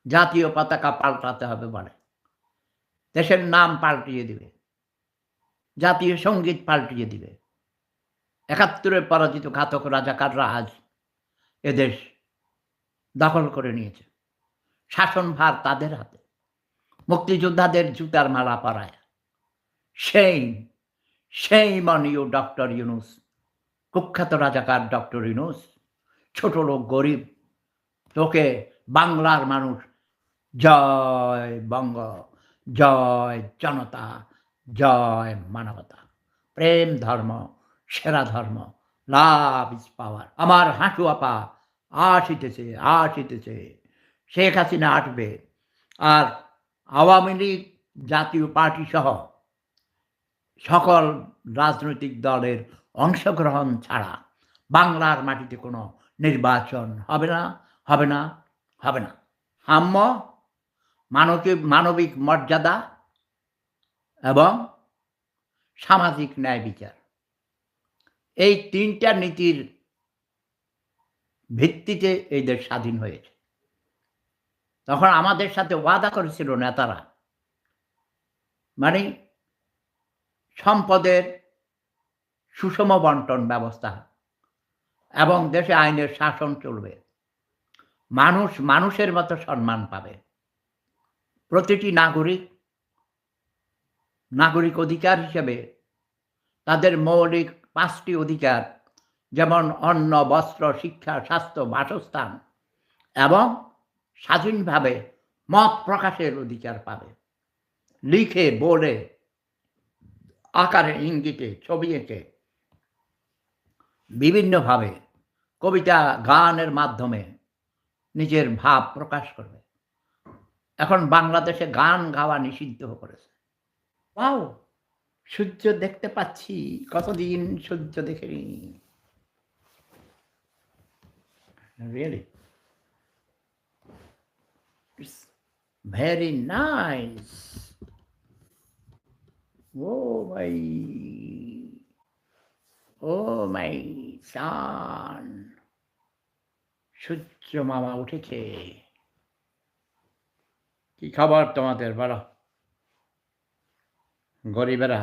জাতীয় পতাকা পাল্টাতে হবে বলে। দেশের নাম পাল্টিয়ে দিবে। জাতীয় সঙ্গীত পাল্টিয়ে দিবে। ৭১-এর পরাজিত ঘাতক রাজাকাররা আজ এদেশ দখল করে নিয়েছে। শাসনভার তাদের হাতে। মুক্তিযোদ্ধাদের জুতার মালা পরায়। Same, same on you doctor Yunus. কুখ্যাত রাজাকার ডক্টর ইউনূস। ছোট লোক গরিব, তোকে বাংলার মানুষ জয় বঙ্গ, জয় জনতা, জয় মানবতা। প্রেম ধর্ম, সেরা ধর্ম, লাভ ইজ পাওয়ার। আমার হাঁটু আপা আসিতেছে, আসিতেছে। শেখ হাসিনা আসবে। আর আওয়ামী লীগ, জাতীয় পার্টি সহ সকল রাজনৈতিক দলের অংশগ্রহণ ছাড়া বাংলার মাটিতে কোনো নির্বাচন হবে না, হবে না, হবে না। সাম্য, মানবিক মর্যাদা এবং সামাজিক ন্যায় বিচার। এই ৩টা নীতির ভিত্তিতে এই দেশ স্বাধীন হয়েছে। তখন আমাদের সাথে ওয়াদা করেছিল নেতারা। মানে সম্পদের সুষম বন্টন ব্যবস্থা এবং দেশে আইনের শাসন চলবে। মানুষ মানুষের মতো সম্মান পাবে। প্রতিটি নাগরিক অধিকার হিসেবে তাদের মৌলিক ৫টি অধিকার, যেমন অন্ন, বস্ত্র, শিক্ষা, স্বাস্থ্য, বাসস্থান এবং স্বাধীনভাবে মত প্রকাশের অধিকার পাবে। লিখে, বলে, আকারে, ইঙ্গিতে, ছবি এঁকে, বিভিন্নভাবে কবিতা, গানের মাধ্যমে নিজের ভাব প্রকাশ করবে। এখন বাংলাদেশে গান গাওয়া নিষিদ্ধ করেছে। ওয়াও! সূর্য দেখতে পাচ্ছি, কতদিন সূর্য দেখিনি। Really? It's very nice. My my sun. সূর্য মামা উঠেছে। কি খবর তোমাদের বলো? গরিবেরা।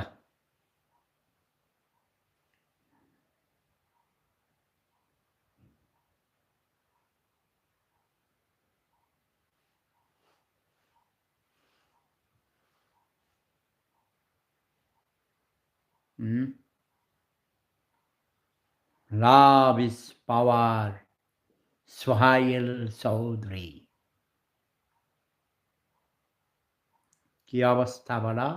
হুম? Love is power. Sohail Chowdhury. কি অবস্থা বলো?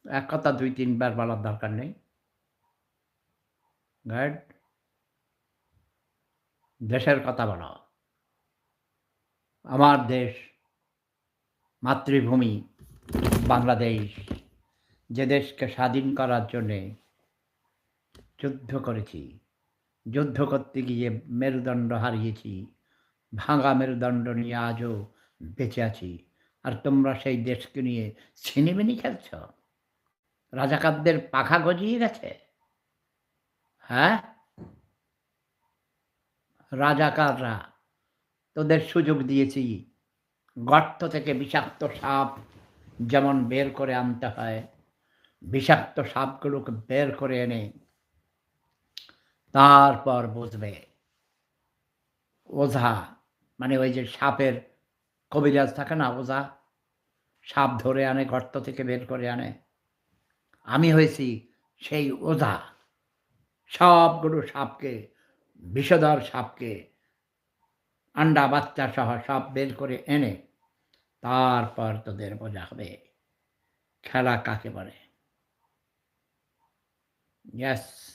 এক কথা ২-৩ বার বলার দরকার নেই। গুড। দেশের কথা বলো। আমার দেশ, মাতৃভূমি বাংলাদেশ, যে দেশকে স্বাধীন করার জন্যে যুদ্ধ করেছি। যুদ্ধ করতে গিয়ে মেরুদণ্ড হারিয়েছি। ভাঙা মেরুদণ্ড নিয়ে আজও বেঁচে আছি। আর তোমরা সেই দেশকে নিয়ে ছিনিমিনি খেলছ? রাজাকারদের পাখা গজিয়ে গেছে? হ্যাঁ? রাজাকাররা, তোদের সুযোগ দিয়েছি। গর্ত থেকে বিষাক্ত সাপ যেমন বের করে আনতে হয়, বিষাক্ত সাপগুলোকে বের করে এনে তারপর বুঝবে। ওঝা, মানে ওই যে সাপের কবিরাজ থাকে না, ওঝা, সাপ ধরে আনে, গর্ত থেকে বের করে আনে। আমি হয়েছি সেই ওঝা। সবগুলো সাপকে, বিষধর সাপকে, আন্ডা বাচ্চা সহ সব বের করে এনে তারপর তোদের বোঝা হবে খেলা কাকে বলে। ইয়েস।